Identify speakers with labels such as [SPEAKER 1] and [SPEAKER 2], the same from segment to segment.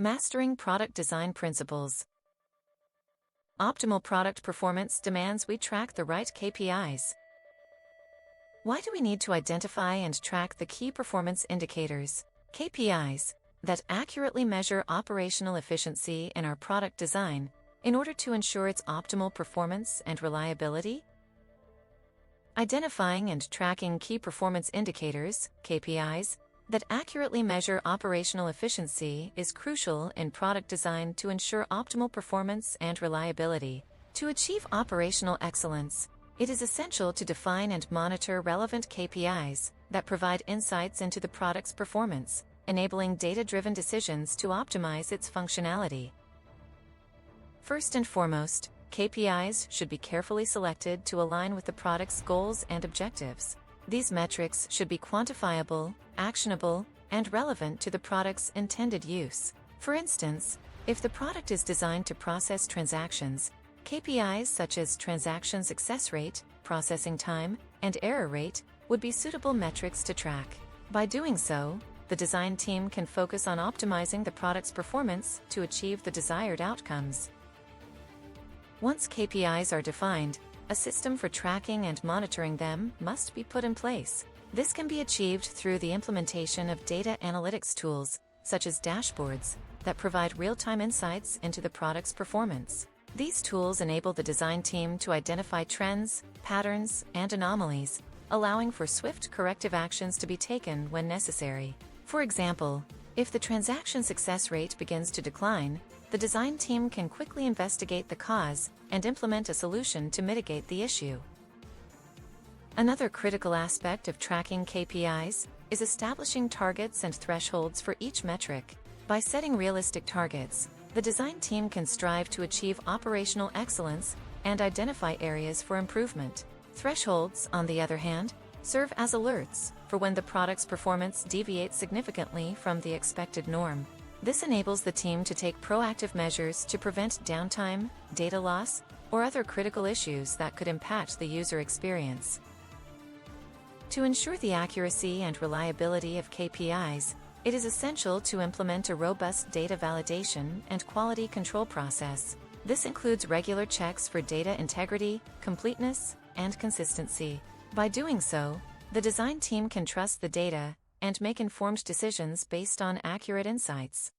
[SPEAKER 1] Mastering product design principles. Optimal product performance demands we track the right KPIs. Why do we need to identify and track the key performance indicators, KPIs, that accurately measure operational efficiency in our product design in order to ensure its optimal performance and reliability? Identifying and tracking key performance indicators, KPIs, that accurately measure operational efficiency is crucial in product design to ensure optimal performance and reliability. To achieve operational excellence, it is essential to define and monitor relevant KPIs that provide insights into the product's performance, enabling data-driven decisions to optimize its functionality. First and foremost, KPIs should be carefully selected to align with the product's goals and objectives. These metrics should be quantifiable, actionable, and relevant to the product's intended use. For instance, if the product is designed to process transactions, KPIs such as transaction success rate, processing time, and error rate would be suitable metrics to track. By doing so, the design team can focus on optimizing the product's performance to achieve the desired outcomes. Once KPIs are defined, a system for tracking and monitoring them must be put in place. This can be achieved through the implementation of data analytics tools, such as dashboards, that provide real-time insights into the product's performance. These tools enable the design team to identify trends, patterns, and anomalies, allowing for swift corrective actions to be taken when necessary. For example, if the transaction success rate begins to decline, the design team can quickly investigate the cause and implement a solution to mitigate the issue. Another critical aspect of tracking KPIs is establishing targets and thresholds for each metric. By setting realistic targets, the design team can strive to achieve operational excellence and identify areas for improvement. Thresholds, on the other hand, serve as alerts for when the product's performance deviates significantly from the expected norm. This enables the team to take proactive measures to prevent downtime, data loss, or other critical issues that could impact the user experience. To ensure the accuracy and reliability of KPIs, it is essential to implement a robust data validation and quality control process. This includes regular checks for data integrity, completeness, and consistency. By doing so, the design team can trust the data and make informed decisions based on accurate insights.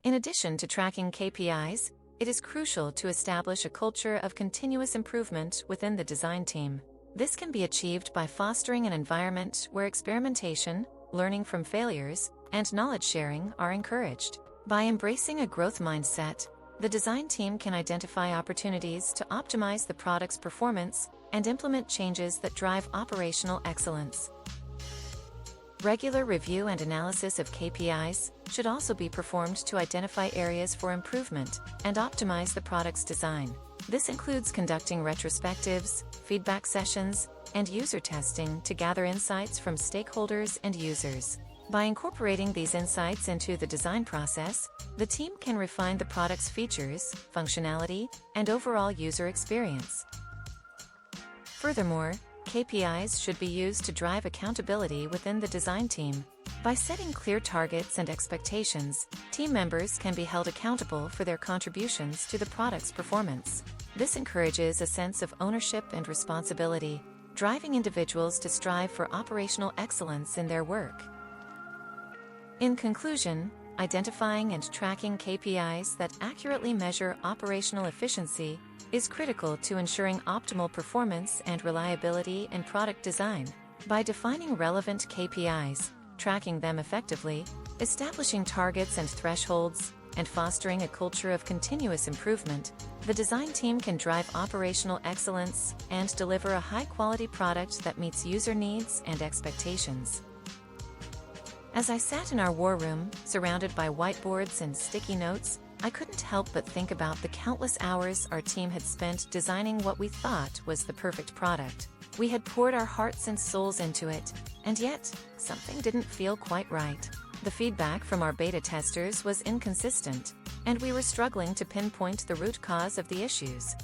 [SPEAKER 1] In addition to tracking KPIs, it is crucial to establish a culture of continuous improvement within the design team. This can be achieved by fostering an environment where experimentation, learning from failures, and knowledge sharing are encouraged. By embracing a growth mindset, the design team can identify opportunities to optimize the product's performance and implement changes that drive operational excellence. Regular review and analysis of KPIs should also be performed to identify areas for improvement and optimize the product's design. This includes conducting retrospectives, feedback sessions, and user testing to gather insights from stakeholders and users. By incorporating these insights into the design process, the team can refine the product's features, functionality, and overall user experience. Furthermore, KPIs should be used to drive accountability within the design team. By setting clear targets and expectations, team members can be held accountable for their contributions to the product's performance. This encourages a sense of ownership and responsibility, driving individuals to strive for operational excellence in their work. In conclusion, identifying and tracking KPIs that accurately measure operational efficiency is critical to ensuring optimal performance and reliability in product design. By defining relevant KPIs, tracking them effectively, establishing targets and thresholds, and fostering a culture of continuous improvement, the design team can drive operational excellence and deliver a high-quality product that meets user needs and expectations. As I sat in our war room, surrounded by whiteboards and sticky notes, I couldn't help but think about the countless hours our team had spent designing what we thought was the perfect product. We had poured our hearts and souls into it, and yet, something didn't feel quite right. The feedback from our beta testers was inconsistent, and we were struggling to pinpoint the root cause of the issues.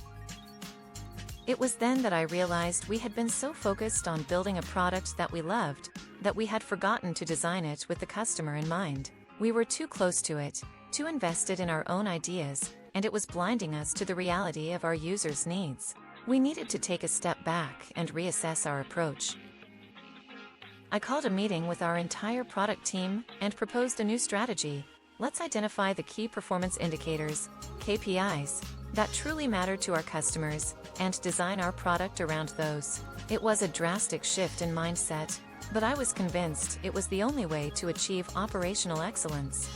[SPEAKER 1] It was then that I realized we had been so focused on building a product that we loved, that we had forgotten to design it with the customer in mind. We were too close to it, too invested in our own ideas, and it was blinding us to the reality of our users' needs. We needed to take a step back and reassess our approach. I called a meeting with our entire product team and proposed a new strategy. Let's identify the key performance indicators, KPIs, that truly matter to our customers, and design our product around those. It was a drastic shift in mindset, but I was convinced it was the only way to achieve operational excellence.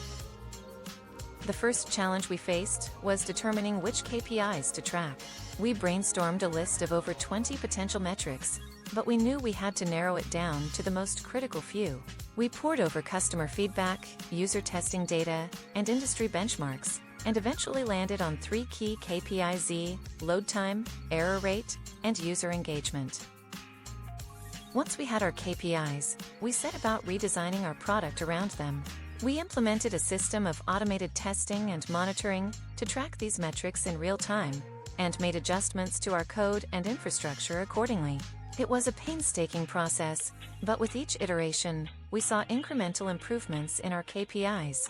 [SPEAKER 1] The first challenge we faced was determining which KPIs to track. We brainstormed a list of over 20 potential metrics, but we knew we had to narrow it down to the most critical few. We pored over customer feedback, user testing data, and industry benchmarks, and eventually landed on 3 key KPIs: load time, error rate, and user engagement. Once we had our KPIs, we set about redesigning our product around them. We implemented a system of automated testing and monitoring to track these metrics in real time, and made adjustments to our code and infrastructure accordingly. It was a painstaking process, but with each iteration, we saw incremental improvements in our KPIs.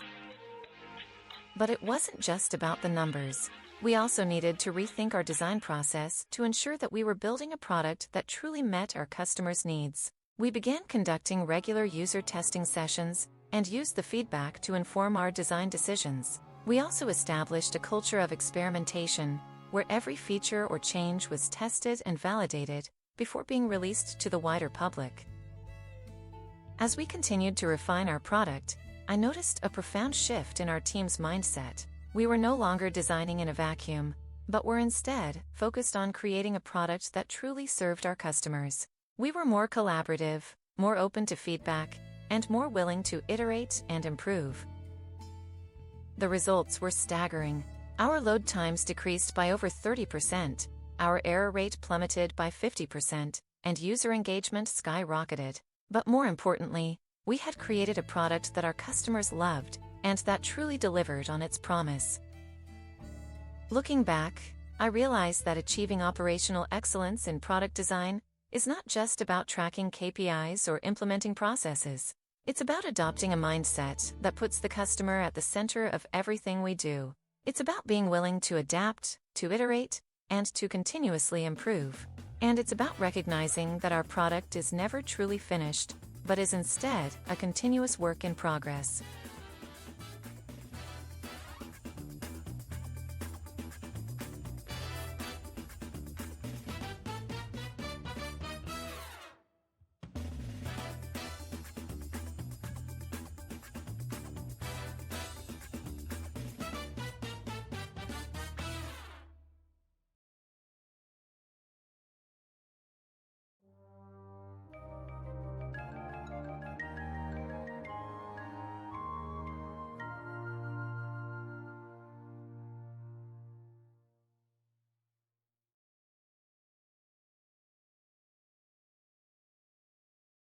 [SPEAKER 1] But it wasn't just about the numbers. We also needed to rethink our design process to ensure that we were building a product that truly met our customers' needs. We began conducting regular user testing sessions and used the feedback to inform our design decisions. We also established a culture of experimentation, where every feature or change was tested and validated before being released to the wider public. As we continued to refine our product, I noticed a profound shift in our team's mindset. We were no longer designing in a vacuum, but were instead focused on creating a product that truly served our customers. We were more collaborative, more open to feedback, and more willing to iterate and improve. The results were staggering. Our load times decreased by over 30%, our error rate plummeted by 50%, and user engagement skyrocketed. But more importantly, we had created a product that our customers loved, and that truly delivered on its promise. Looking back, I realized that achieving operational excellence in product design is not just about tracking KPIs or implementing processes. It's about adopting a mindset that puts the customer at the center of everything we do. It's about being willing to adapt, to iterate, and to continuously improve. And it's about recognizing that our product is never truly finished, but is instead a continuous work in progress.